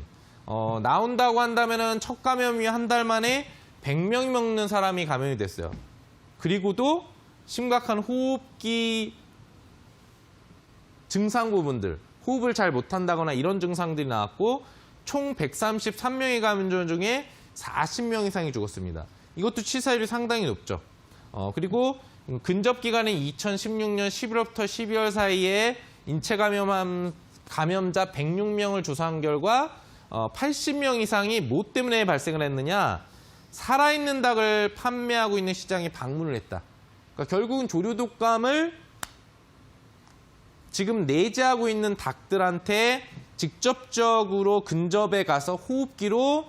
나온다고 한다면은 첫 감염이 한 달 만에 100명이 먹는 사람이 감염이 됐어요. 그리고도 심각한 호흡기 증상 부분들, 호흡을 잘 못한다거나 이런 증상들이 나왔고 총 133명의 감염자 중에 40명 이상이 죽었습니다. 이것도 치사율이 상당히 높죠. 그리고 근접 기간인 2016년 11월부터 12월 사이에 인체 감염자 106명을 조사한 결과 80명 이상이 뭐 때문에 발생을 했느냐? 살아있는 닭을 판매하고 있는 시장에 방문을 했다. 그러니까 결국은 조류독감을 지금 내재하고 있는 닭들한테 직접적으로 근접에 가서 호흡기로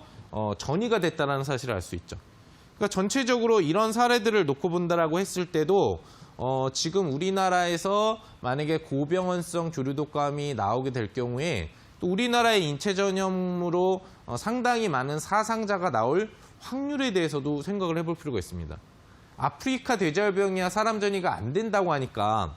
전이가 됐다는 사실을 알 수 있죠. 그러니까 전체적으로 이런 사례들을 놓고 본다라고 했을 때도 지금 우리나라에서 만약에 고병원성 조류독감이 나오게 될 경우에 또 우리나라의 인체 전염으로 상당히 많은 사상자가 나올 확률에 대해서도 생각을 해볼 필요가 있습니다. 아프리카 돼지열병이야 사람 전이가 안 된다고 하니까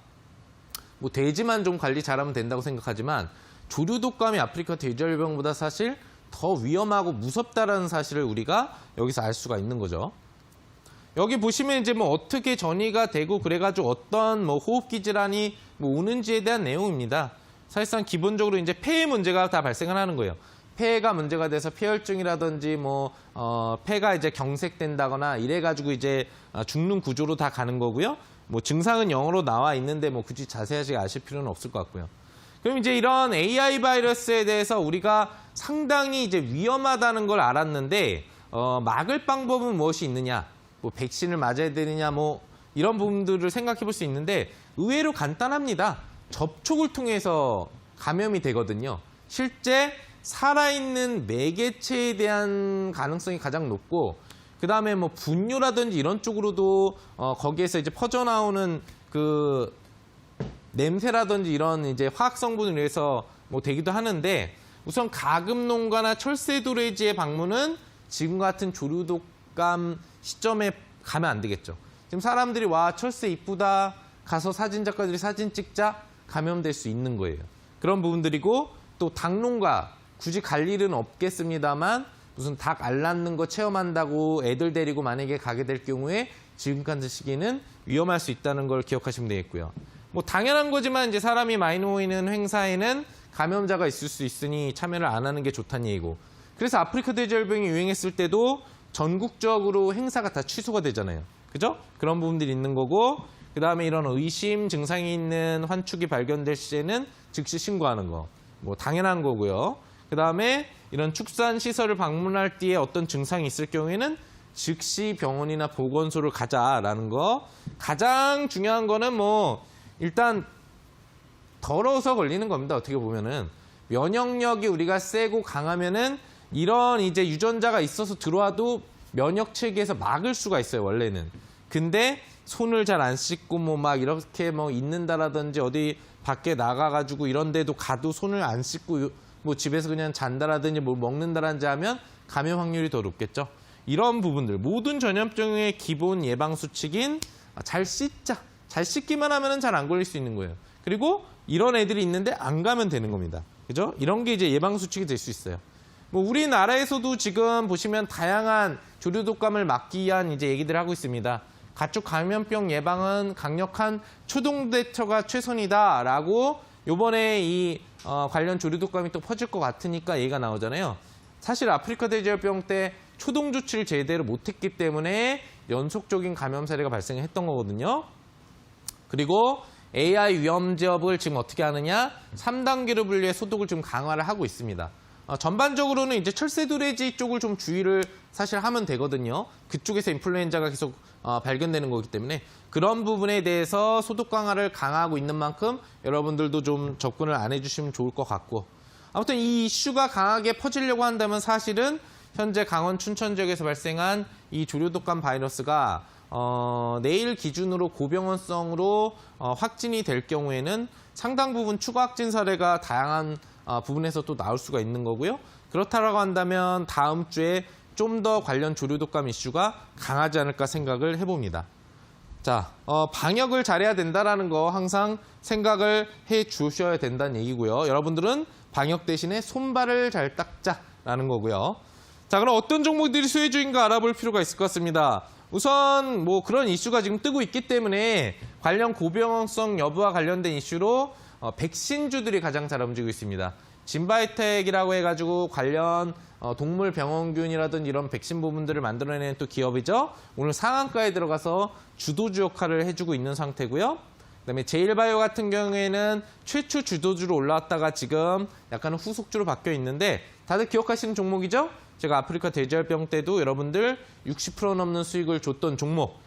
뭐 돼지만 좀 관리 잘하면 된다고 생각하지만 조류독감이 아프리카 돼지열병보다 사실 더 위험하고 무섭다라는 사실을 우리가 여기서 알 수가 있는 거죠. 여기 보시면 이제 뭐 어떻게 전이가 되고 그래가지고 어떤 뭐 호흡기 질환이 뭐 오는지에 대한 내용입니다. 사실상 기본적으로 이제 폐의 문제가 다 발생을 하는 거예요. 폐가 문제가 돼서 폐혈증이라든지 뭐 폐가 이제 경색된다거나 이래가지고 이제 죽는 구조로 다 가는 거고요. 뭐 증상은 영어로 나와 있는데 뭐 굳이 자세하게 아실 필요는 없을 것 같고요. 그럼 이제 이런 AI 바이러스에 대해서 우리가 상당히 이제 위험하다는 걸 알았는데 막을 방법은 무엇이 있느냐? 뭐 백신을 맞아야 되느냐? 뭐 이런 부분들을 생각해 볼 수 있는데 의외로 간단합니다. 접촉을 통해서 감염이 되거든요. 실제 살아있는 매개체에 대한 가능성이 가장 높고 그다음에 뭐 분뇨라든지 이런 쪽으로도 거기에서 이제 퍼져나오는 그 냄새라든지 이런 이제 화학 성분을 위해서 뭐 되기도 하는데 우선 가금 농가나 철새 도래지의 방문은 지금 같은 조류독감 시점에 가면 안 되겠죠. 지금 사람들이 와 철새 이쁘다 가서 사진 작가들이 사진 찍자 감염될 수 있는 거예요. 그런 부분들이고 또 닭농가 굳이 갈 일은 없겠습니다만 무슨 닭 알 낳는 거 체험한다고 애들 데리고 만약에 가게 될 경우에 지금 같은 시기는 위험할 수 있다는 걸 기억하시면 되겠고요. 뭐 당연한 거지만 이제 사람이 많이 모이는 행사에는 감염자가 있을 수 있으니 참여를 안 하는 게 좋다는 얘기고. 그래서 아프리카 돼지열병이 유행했을 때도 전국적으로 행사가 다 취소가 되잖아요. 그죠? 그런 부분들이 있는 거고 그다음에 이런 의심 증상이 있는 환축이 발견될 시에는 즉시 신고하는 거. 뭐 당연한 거고요. 그다음에 이런 축산시설을 방문할 때에 어떤 증상이 있을 경우에는 즉시 병원이나 보건소를 가자라는 거. 가장 중요한 거는 뭐 일단 더러워서 걸리는 겁니다. 어떻게 보면은 면역력이 우리가 세고 강하면은 이런 이제 유전자가 있어서 들어와도 면역 체계에서 막을 수가 있어요. 원래는. 근데 손을 잘 안 씻고 뭐 막 이렇게 뭐 있는다라든지 어디 밖에 나가가지고 이런 데도 가도 손을 안 씻고 뭐 집에서 그냥 잔다라든지 뭐 먹는다라든지 하면 감염 확률이 더 높겠죠. 이런 부분들 모든 전염병의 기본 예방 수칙인 잘 씻자. 잘 씻기만 하면은 잘 안 걸릴 수 있는 거예요. 그리고 이런 애들이 있는데 안 가면 되는 겁니다. 그죠? 이런 게 이제 예방 수칙이 될 수 있어요. 뭐 우리나라에서도 지금 보시면 다양한 조류독감을 막기 위한 이제 얘기들을 하고 있습니다. 가축 감염병 예방은 강력한 초동 대처가 최선이다라고 요번에 이 관련 조류독감이 또 퍼질 것 같으니까 얘기가 나오잖아요. 사실 아프리카 돼지열병 때 초동 조치를 제대로 못했기 때문에 연속적인 감염 사례가 발생했던 거거든요. 그리고 AI 위험 지역을 지금 어떻게 하느냐? 3단계로 분류해 소독을 좀 강화를 하고 있습니다. 전반적으로는 이제 철새도래지 쪽을 좀 주의를 사실 하면 되거든요. 그쪽에서 인플루엔자가 계속 발견되는 거기 때문에 그런 부분에 대해서 소독 강화를 강화하고 있는 만큼 여러분들도 좀 접근을 안 해주시면 좋을 것 같고 아무튼 이 이슈가 강하게 퍼지려고 한다면 사실은 현재 강원 춘천 지역에서 발생한 이 조류독감 바이러스가 내일 기준으로 고병원성으로 확진이 될 경우에는 상당 부분 추가 확진 사례가 다양한 부분에서 또 나올 수가 있는 거고요. 그렇다라고 한다면 다음 주에 좀 더 관련 조류 독감 이슈가 강하지 않을까 생각을 해봅니다. 자, 방역을 잘해야 된다라는 거 항상 생각을 해 주셔야 된다는 얘기고요. 여러분들은 방역 대신에 손발을 잘 닦자라는 거고요. 자, 그럼 어떤 종목들이 수혜주인가 알아볼 필요가 있을 것 같습니다. 우선 뭐 그런 이슈가 지금 뜨고 있기 때문에 관련 고병원성 여부와 관련된 이슈로 백신주들이 가장 잘 움직이고 있습니다. 진바이오텍이라고 해가지고 관련 동물 병원균이라든지 이런 백신 부분들을 만들어내는 또 기업이죠. 오늘 상한가에 들어가서 주도주 역할을 해주고 있는 상태고요. 그다음에 제일바이오 같은 경우에는 최초 주도주로 올라왔다가 지금 약간 후속주로 바뀌어 있는데 다들 기억하시는 종목이죠? 제가 아프리카 돼지열병 때도 여러분들 60% 넘는 수익을 줬던 종목.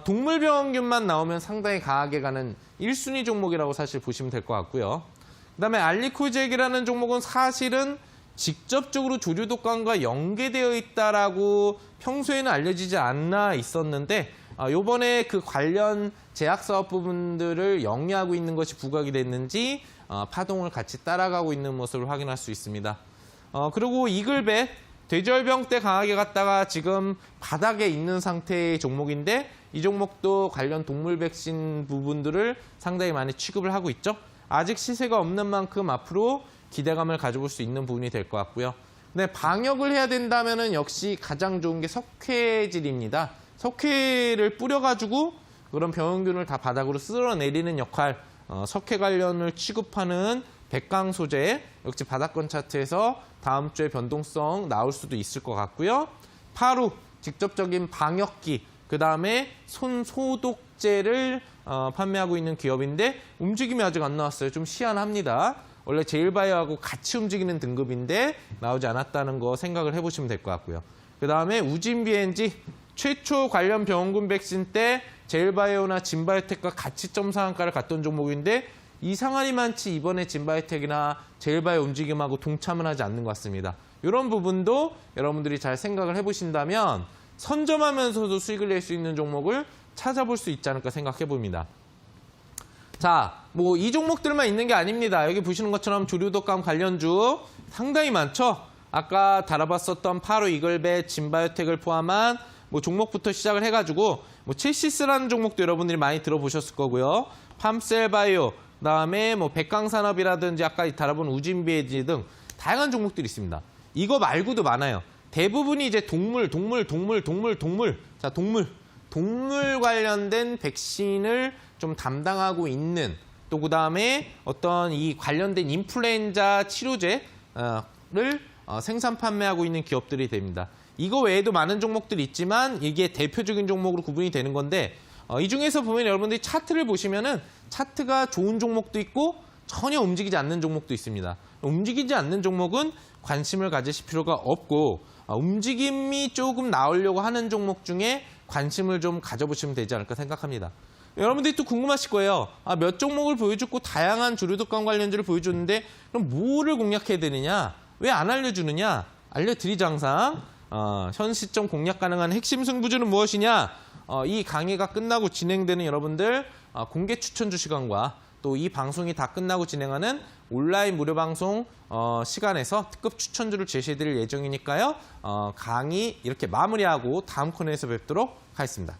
동물병원균만 나오면 상당히 강하게 가는 1순위 종목이라고 사실 보시면 될 것 같고요. 그다음에 알리코잭이라는 종목은 사실은 직접적으로 조류 독감과 연계되어 있다라고 평소에는 알려지지 않아 있었는데 요번에 그 관련 제약 사업 부분들을 영위하고 있는 것이 부각이 됐는지 파동을 같이 따라가고 있는 모습을 확인할 수 있습니다. 그리고 이글벳 돼지열병 때 강하게 갔다가 지금 바닥에 있는 상태의 종목인데 이 종목도 관련 동물 백신 부분들을 상당히 많이 취급을 하고 있죠. 아직 시세가 없는 만큼 앞으로 기대감을 가져볼 수 있는 부분이 될 것 같고요. 근데 방역을 해야 된다면은 역시 가장 좋은 게 석회질입니다. 석회를 뿌려가지고 그런 병원균을 다 바닥으로 쓸어내리는 역할, 석회 관련을 취급하는 백강 소재, 역시 바닥권 차트에서 다음 주에 변동성 나올 수도 있을 것 같고요. 파루, 직접적인 방역기, 그 다음에 손 소독제를 판매하고 있는 기업인데 움직임이 아직 안 나왔어요. 좀 시한합니다. 원래 제일바이오하고 같이 움직이는 등급인데 나오지 않았다는 거 생각을 해보시면 될 것 같고요. 그 다음에 우진비엔지 최초 관련 병원군 백신 때 제일바이오나 진바이오텍과 같이 점상한가를 갔던 종목인데 이상한이 많지 이번에 진바이오텍이나 제일바이오 움직임하고 동참을 하지 않는 것 같습니다. 이런 부분도 여러분들이 잘 생각을 해보신다면 선점하면서도 수익을 낼 수 있는 종목을 찾아볼 수 있지 않을까 생각해 봅니다. 자, 뭐 이 종목들만 있는 게 아닙니다. 여기 보시는 것처럼 조류독감 관련주 상당히 많죠. 아까 다뤄봤었던 파로 이글벳, 진바이오텍을 포함한 뭐 종목부터 시작을 해가지고 뭐 첼시스라는 종목도 여러분들이 많이 들어보셨을 거고요. 팜셀바이오, 그다음에 뭐 백강산업이라든지 아까 다뤄본 우진비엔지 등 다양한 종목들이 있습니다. 이거 말고도 많아요. 대부분이 이제 동물. 자, 동물 관련된 백신을 좀 담당하고 있는 또 그다음에 어떤 이 관련된 인플루엔자 치료제를 생산 판매하고 있는 기업들이 됩니다. 이거 외에도 많은 종목들이 있지만 이게 대표적인 종목으로 구분이 되는 건데 이 중에서 보면 여러분들이 차트를 보시면은 차트가 좋은 종목도 있고 전혀 움직이지 않는 종목도 있습니다. 움직이지 않는 종목은 관심을 가지실 필요가 없고 움직임이 조금 나오려고 하는 종목 중에 관심을 좀 가져보시면 되지 않을까 생각합니다. 여러분들이 또 궁금하실 거예요. 몇 종목을 보여줬고 다양한 조류독감 관련주를 보여줬는데 그럼 뭐를 공략해야 되느냐? 왜 안 알려주느냐? 알려드리죠 항상. 현 시점 공략 가능한 핵심 승부주는 무엇이냐? 이 강의가 끝나고 진행되는 여러분들 공개 추천주 시간과 또 이 방송이 다 끝나고 진행하는 온라인 무료 방송 시간에서 특급 추천주를 제시해드릴 예정이니까요. 강의 이렇게 마무리하고 다음 코너에서 뵙도록 하겠습니다.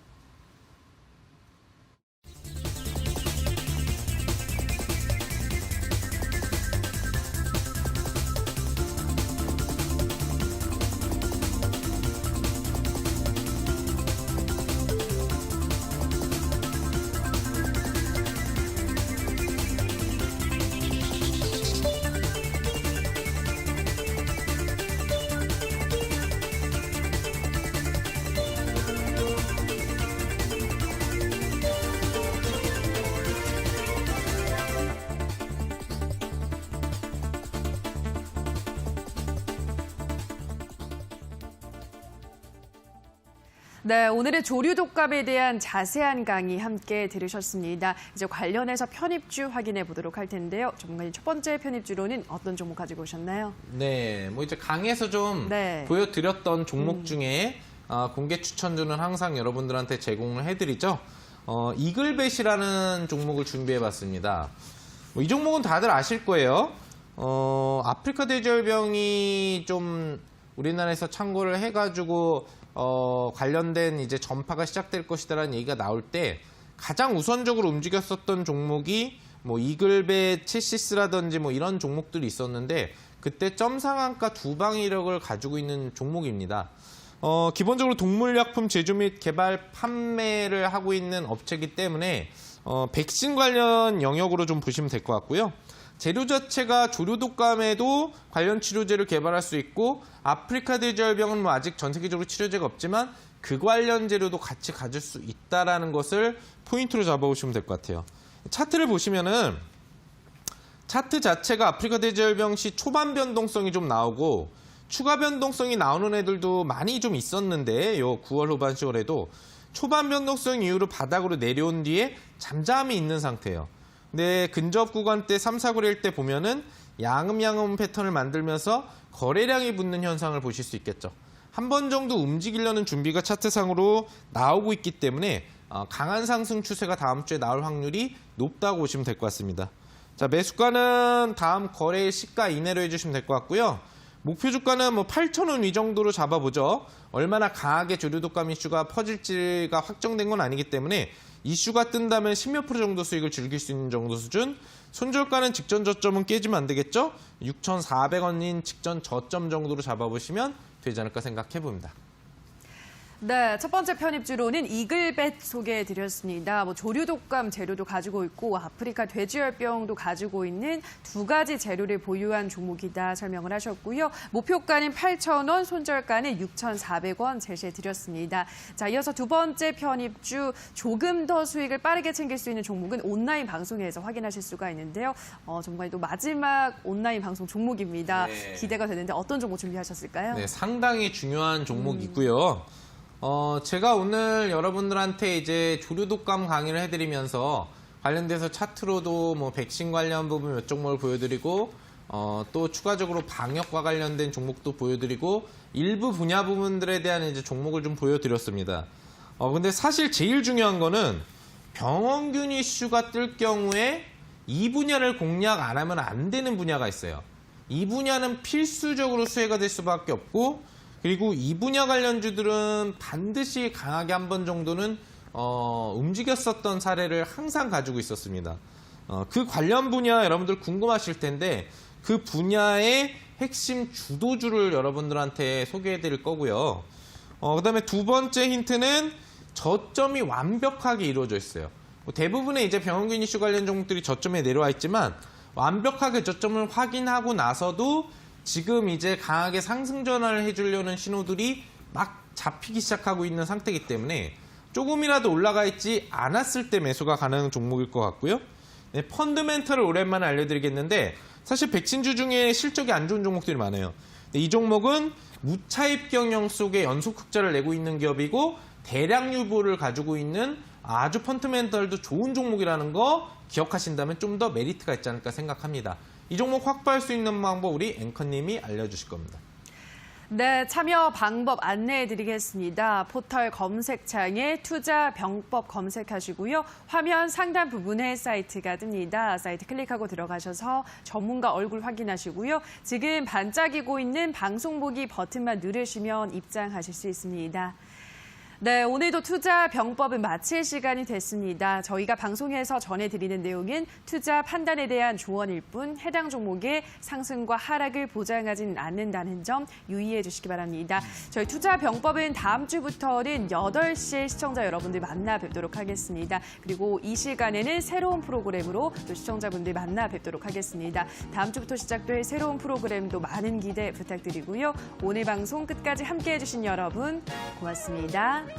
네, 오늘의 조류독감에 대한 자세한 강의 함께 들으셨습니다. 이제 관련해서 편입주 확인해 보도록 할 텐데요. 전문가님 첫 번째 편입주로는 어떤 종목 가지고 오셨나요? 네, 뭐 이제 강의에서 좀 보여드렸던 종목 중에 공개 추천주는 항상 여러분들한테 제공을 해드리죠. 이글벳이라는 종목을 준비해봤습니다. 이 종목은 다들 아실 거예요. 아프리카 돼지열병이 좀 우리나라에서 창궐을 해가지고 관련된 이제 전파가 시작될 것이다라는 얘기가 나올 때 가장 우선적으로 움직였었던 종목이 뭐 이글벳, 치시스라든지 뭐 이런 종목들이 있었는데 그때 점 상한가 2방 이력을 가지고 있는 종목입니다. 기본적으로 동물약품 제조 및 개발 판매를 하고 있는 업체이기 때문에 백신 관련 영역으로 좀 보시면 될 것 같고요. 재료 자체가 조류 독감에도 관련 치료제를 개발할 수 있고 아프리카 돼지열병은 뭐 아직 전 세계적으로 치료제가 없지만 그 관련 재료도 같이 가질 수 있다라는 것을 포인트로 잡아보시면 될 것 같아요. 차트를 보시면은 차트 자체가 아프리카 돼지열병 시 초반 변동성이 좀 나오고 추가 변동성이 나오는 애들도 많이 좀 있었는데 요 9월 후반 10월에도 초반 변동성 이후로 바닥으로 내려온 뒤에 잠잠히 있는 상태예요. 근데 근접 구간 때 3, 4거래일 때 보면은 양음 패턴을 만들면서 거래량이 붙는 현상을 보실 수 있겠죠. 한 번 정도 움직이려는 준비가 차트상으로 나오고 있기 때문에 강한 상승 추세가 다음 주에 나올 확률이 높다고 보시면 될 것 같습니다. 자, 매수가는 다음 거래일 시가 이내로 해주시면 될 것 같고요. 목표 주가는 뭐 8,000원 이 정도로 잡아보죠. 얼마나 강하게 조류 독감 이슈가 퍼질지가 확정된 건 아니기 때문에 이슈가 뜬다면 10몇 프로 정도 수익을 즐길 수 있는 정도 수준. 손절가는 직전 저점은 깨지면 안 되겠죠? 6,400원인 직전 저점 정도로 잡아보시면 되지 않을까 생각해 봅니다. 네, 첫 번째 편입주로는 이글벳 소개해드렸습니다. 뭐 조류 독감 재료도 가지고 있고 아프리카 돼지열병도 가지고 있는 두 가지 재료를 보유한 종목이다 설명을 하셨고요. 목표가는 8,000원, 손절가는 6,400원 제시해드렸습니다. 자, 이어서 두 번째 편입주 조금 더 수익을 빠르게 챙길 수 있는 종목은 온라인 방송에서 확인하실 수가 있는데요. 정말 또 마지막 온라인 방송 종목입니다. 네. 기대가 되는데 어떤 종목 준비하셨을까요? 네, 상당히 중요한 종목이고요. 제가 오늘 여러분들한테 이제 조류 독감 강의를 해드리면서 관련돼서 차트로도 뭐 백신 관련 부분 몇 종목을 보여드리고 또 추가적으로 방역과 관련된 종목도 보여드리고 일부 분야 부분들에 대한 이제 종목을 좀 보여드렸습니다. 근데 사실 제일 중요한 거는 병원균 이슈가 뜰 경우에 이 분야를 공략 안 하면 안 되는 분야가 있어요. 이 분야는 필수적으로 수혜가 될 수밖에 없고 그리고 이 분야 관련주들은 반드시 강하게 한 번 정도는 움직였었던 사례를 항상 가지고 있었습니다. 그 관련 분야 여러분들 궁금하실 텐데 그 분야의 핵심 주도주를 여러분들한테 소개해 드릴 거고요. 그다음에 두 번째 힌트는 저점이 완벽하게 이루어져 있어요. 대부분의 이제 병원균 이슈 관련 종목들이 저점에 내려와 있지만 완벽하게 저점을 확인하고 나서도 지금 이제 강하게 상승 전환을 해주려는 신호들이 막 잡히기 시작하고 있는 상태이기 때문에 조금이라도 올라가 있지 않았을 때 매수가 가능한 종목일 것 같고요. 네, 펀드멘털을 오랜만에 알려드리겠는데 사실 백신주 중에 실적이 안 좋은 종목들이 많아요. 이 종목은 무차입 경영 속에 연속 흑자를 내고 있는 기업이고 대량 유보를 가지고 있는 아주 펀드멘털도 좋은 종목이라는 거 기억하신다면 좀 더 메리트가 있지 않을까 생각합니다. 이 종목 확보할 수 있는 방법 우리 앵커님이 알려주실 겁니다. 네, 참여 방법 안내해드리겠습니다. 포털 검색창에 투자병법 검색하시고요. 화면 상단 부분에 사이트가 뜹니다. 사이트 클릭하고 들어가셔서 전문가 얼굴 확인하시고요. 지금 반짝이고 있는 방송 보기 버튼만 누르시면 입장하실 수 있습니다. 네, 오늘도 투자 병법은 마칠 시간이 됐습니다. 저희가 방송에서 전해드리는 내용은 투자 판단에 대한 조언일 뿐 해당 종목의 상승과 하락을 보장하지는 않는다는 점 유의해 주시기 바랍니다. 저희 투자 병법은 다음 주부터는 8시에 시청자 여러분들 만나 뵙도록 하겠습니다. 그리고 이 시간에는 새로운 프로그램으로 또 시청자분들 만나 뵙도록 하겠습니다. 다음 주부터 시작될 새로운 프로그램도 많은 기대 부탁드리고요. 오늘 방송 끝까지 함께해 주신 여러분 고맙습니다.